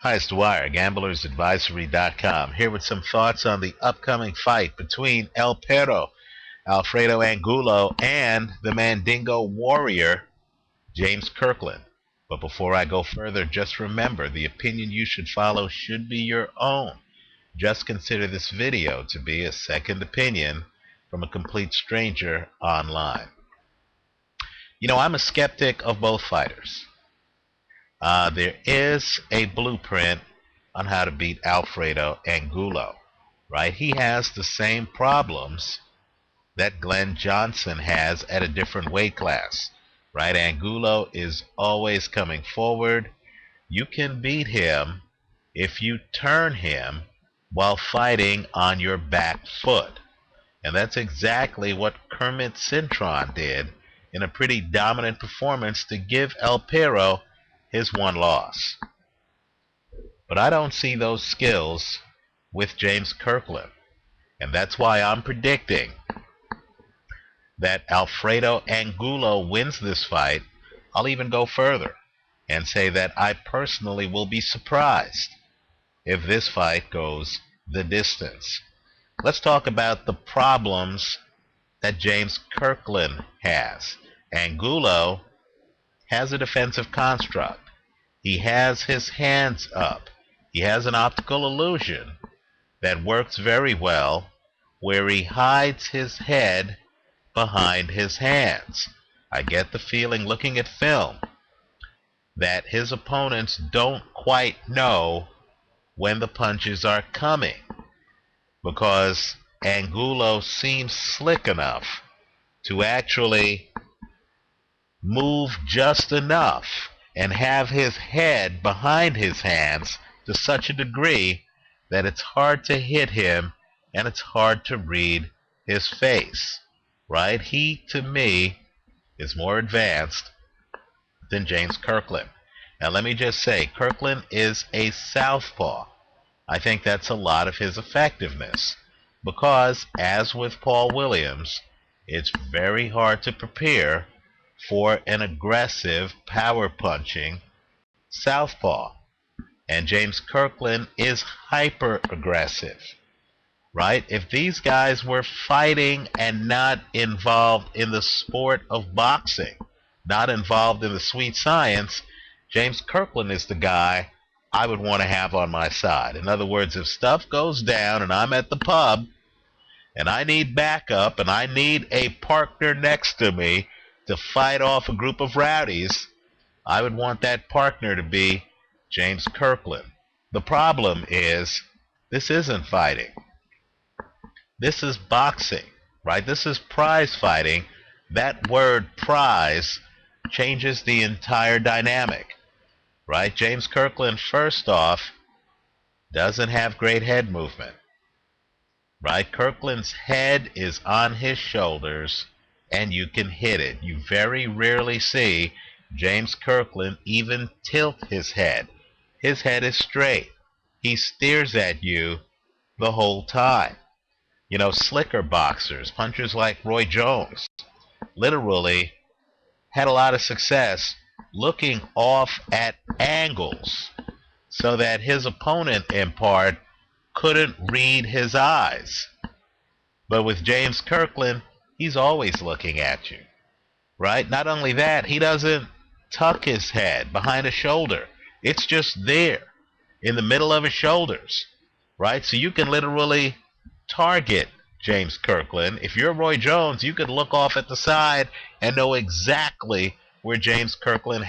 Hi, it's Dwyer, gamblersadvisory.com, here with some thoughts on the upcoming fight between El Perro, Alfredo Angulo, and the Mandingo Warrior, James Kirkland. But before I go further, just remember the opinion you should follow should be your own. Just consider this video to be a second opinion from a complete stranger online. I'm a skeptic of both fighters. There is a blueprint on how to beat Alfredo Angulo, right? He has the same problems that Glenn Johnson has at a different weight class, right? Angulo is always coming forward. You can beat him if you turn him while fighting on your back foot. And that's exactly what Kermit Cintron did in a pretty dominant performance to give El Perro his one loss. But I don't see those skills with James Kirkland. And that's why I'm predicting that Alfredo Angulo wins this fight. I'll even go further and say that I personally will be surprised if this fight goes the distance. Let's talk about the problems that James Kirkland has. Angulo has a defensive construct. He has his hands up. He has an optical illusion that works very well where he hides his head behind his hands. I get the feeling looking at film that his opponents don't quite know when the punches are coming, because Angulo seems slick enough to actually move just enough and have his head behind his hands to such a degree that it's hard to hit him and it's hard to read his face, right? He, to me, is more advanced than James Kirkland. Now, let me just say, Kirkland is a southpaw. I think that's a lot of his effectiveness because, as with Paul Williams, it's very hard to prepare for an aggressive, power-punching southpaw. And James Kirkland is hyper-aggressive, right? If these guys were fighting and not involved in the sport of boxing, not involved in the sweet science, James Kirkland is the guy I would want to have on my side. In other words, if stuff goes down and I'm at the pub and I need backup and I need a partner next to me to fight off a group of rowdies, I would want that partner to be James Kirkland. The problem is, this isn't fighting. This is boxing, right? This is prize fighting. That word prize changes the entire dynamic, right? James Kirkland, first off, doesn't have great head movement, right? Kirkland's head is on his shoulders and you can hit it. You very rarely see James Kirkland even tilt his head. His head is straight. He stares at you the whole time. Slicker boxers, punchers like Roy Jones, literally had a lot of success looking off at angles so that his opponent, in part, couldn't read his eyes. But with James Kirkland, he's always looking at you, right? Not only that, he doesn't tuck his head behind a shoulder. It's just there in the middle of his shoulders, right? So you can literally target James Kirkland. If you're Roy Jones, you could look off at the side and know exactly where James Kirkland's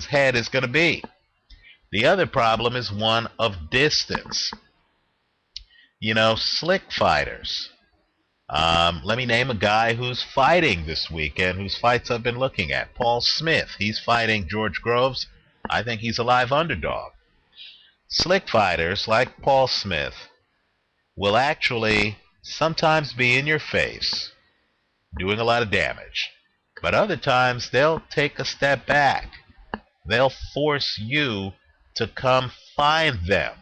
head is going to be. The other problem is one of distance. Slick fighters. Let me name a guy who's fighting this weekend, whose fights I've been looking at. Paul Smith. He's fighting George Groves. I think he's a live underdog. Slick fighters like Paul Smith will actually sometimes be in your face, doing a lot of damage. But other times, they'll take a step back. They'll force you to come find them.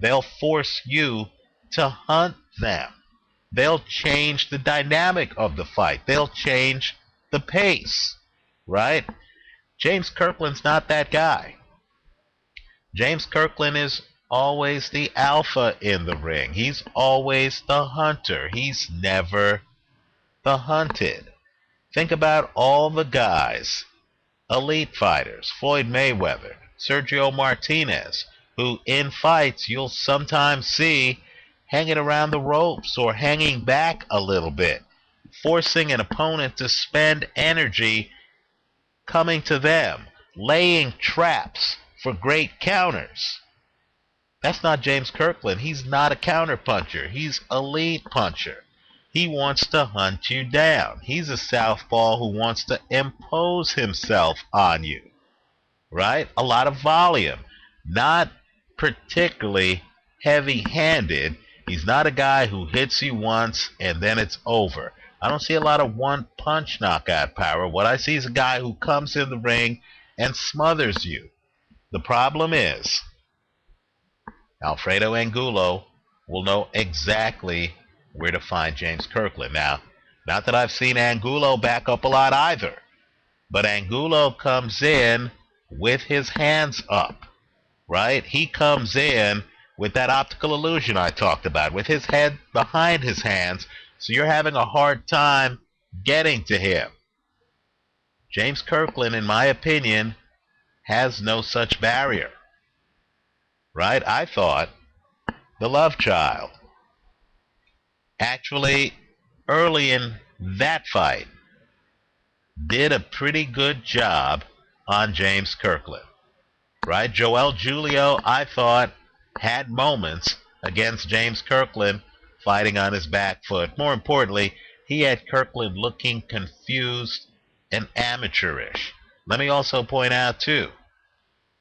They'll force you to hunt them. They'll change the dynamic of the fight. They'll change the pace, right? James Kirkland's not that guy. James Kirkland is always the alpha in the ring. He's always the hunter. He's never the hunted. Think about all the guys, elite fighters, Floyd Mayweather, Sergio Martinez, who in fights you'll sometimes see hanging around the ropes or hanging back a little bit, forcing an opponent to spend energy coming to them, laying traps for great counters. That's not James Kirkland. He's not a counter puncher. He's a lead puncher. He wants to hunt you down. He's a southpaw who wants to impose himself on you, right? A lot of volume. Not particularly heavy-handed. He's not a guy who hits you once and then it's over. I don't see a lot of one-punch knockout power. What I see is a guy who comes in the ring and smothers you. The problem is, Alfredo Angulo will know exactly where to find James Kirkland. Now, not that I've seen Angulo back up a lot either, but Angulo comes in with his hands up, right? He comes in with that optical illusion I talked about, with his head behind his hands, so you're having a hard time getting to him. James Kirkland, in my opinion, has no such barrier, right? I thought the love child actually early in that fight did a pretty good job on James Kirkland, right? Joel Julio, I thought, had moments against James Kirkland fighting on his back foot. More importantly, he had Kirkland looking confused and amateurish. Let me also point out, too,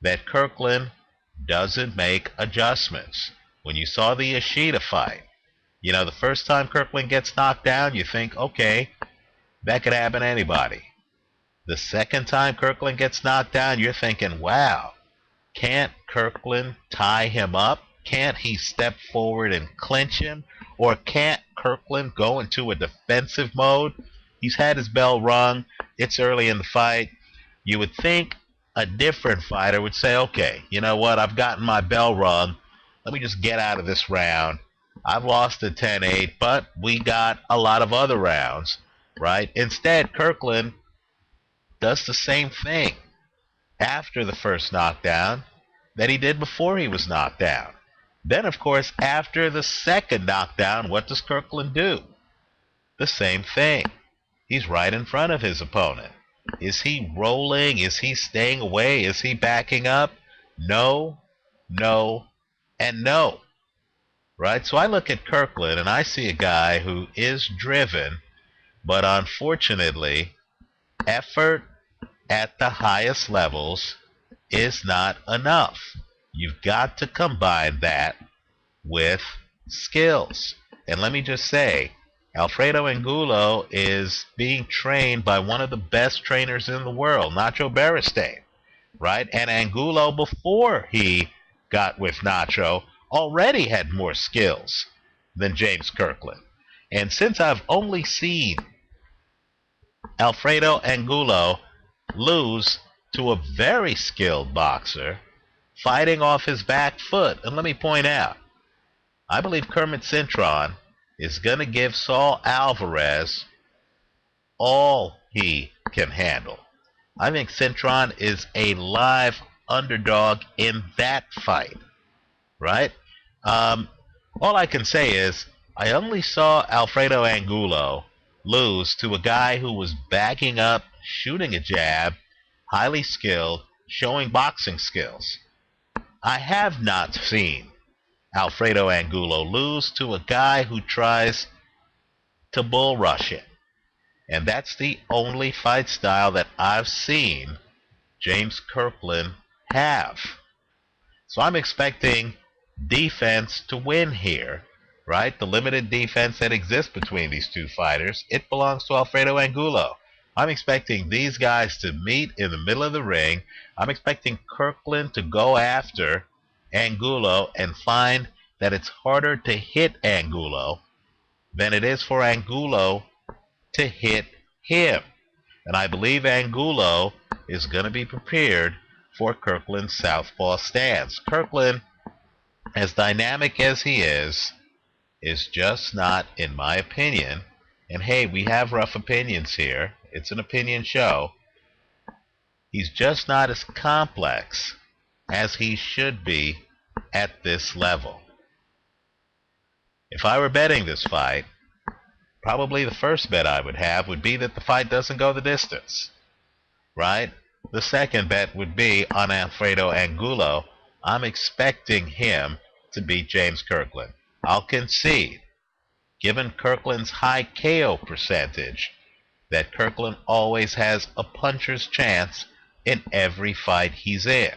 that Kirkland doesn't make adjustments. When you saw the Ishida fight, you know, the first time Kirkland gets knocked down, you think, okay, that could happen to anybody. The second time Kirkland gets knocked down, you're thinking, wow, can't Kirkland tie him up? Can't he step forward and clinch him? Or can't Kirkland go into a defensive mode? He's had his bell rung. It's early in the fight. You would think a different fighter would say, okay, you know what? I've gotten my bell rung. Let me just get out of this round. I've lost a 10-8, but we got a lot of other rounds, right? Instead, Kirkland does the same thing after the first knockdown that he did before he was knocked down. Then, of course, after the second knockdown, what does Kirkland do? The same thing. He's right in front of his opponent. Is he rolling? Is he staying away? Is he backing up? No, no, and no. Right? So I look at Kirkland and I see a guy who is driven, but unfortunately, effort at the highest levels is not enough. You've got to combine that with skills. And let me just say, Alfredo Angulo is being trained by one of the best trainers in the world, Nacho Beristain, right? And Angulo, before he got with Nacho, already had more skills than James Kirkland. And since I've only seen Alfredo Angulo lose to a very skilled boxer fighting off his back foot, and let me point out, I believe Kermit Cintron is going to give Saul Alvarez all he can handle. I think Cintron is a live underdog in that fight, right? All I can say is I only saw Alfredo Angulo lose to a guy who was backing up, shooting a jab, highly skilled, showing boxing skills. I have not seen Alfredo Angulo lose to a guy who tries to bull rush him. And that's the only fight style that I've seen James Kirkland have. So I'm expecting defense to win here, right? The limited defense that exists between these two fighters, it belongs to Alfredo Angulo. I'm expecting these guys to meet in the middle of the ring. I'm expecting Kirkland to go after Angulo and find that it's harder to hit Angulo than it is for Angulo to hit him. And I believe Angulo is going to be prepared for Kirkland's southpaw stance. Kirkland, as dynamic as he is just not, in my opinion, and hey, we have rough opinions here. It's an opinion show. He's just not as complex as he should be at this level. If I were betting this fight, probably the first bet I would have would be that the fight doesn't go the distance, right? The second bet would be on Alfredo Angulo. I'm expecting him to beat James Kirkland. I'll concede, given Kirkland's high KO percentage, that Kirkland always has a puncher's chance in every fight he's in.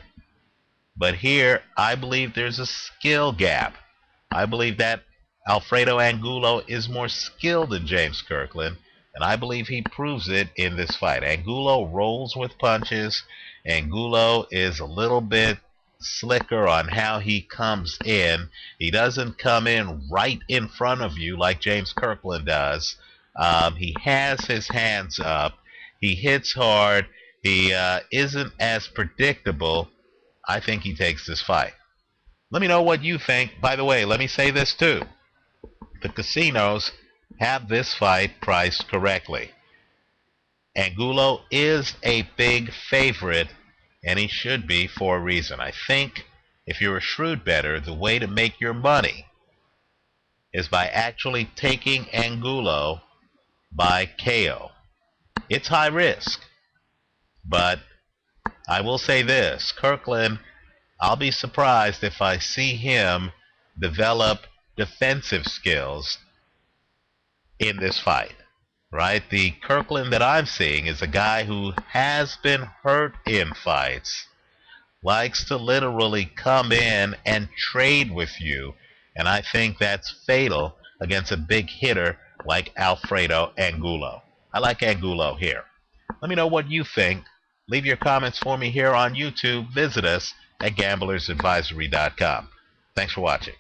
But here, I believe there's a skill gap. I believe that Alfredo Angulo is more skilled than James Kirkland, and I believe he proves it in this fight. Angulo rolls with punches. Angulo is a little bit slicker on how he comes in. He doesn't come in right in front of you like James Kirkland does. He has his hands up. He hits hard. He isn't as predictable. I think he takes this fight. Let me know what you think. By the way, let me say this too. The casinos have this fight priced correctly. Angulo is a big favorite, and he should be for a reason. I think if you're a shrewd bettor, the way to make your money is by actually taking Angulo by KO. It's high risk, but I will say this. Kirkland, I'll be surprised if I see him develop defensive skills in this fight, right? The Kirkland that I'm seeing is a guy who has been hurt in fights, likes to literally come in and trade with you, and I think that's fatal against a big hitter like Alfredo Angulo. I like Angulo here. Let me know what you think. Leave your comments for me here on YouTube. Visit us at gamblersadvisory.com. Thanks for watching.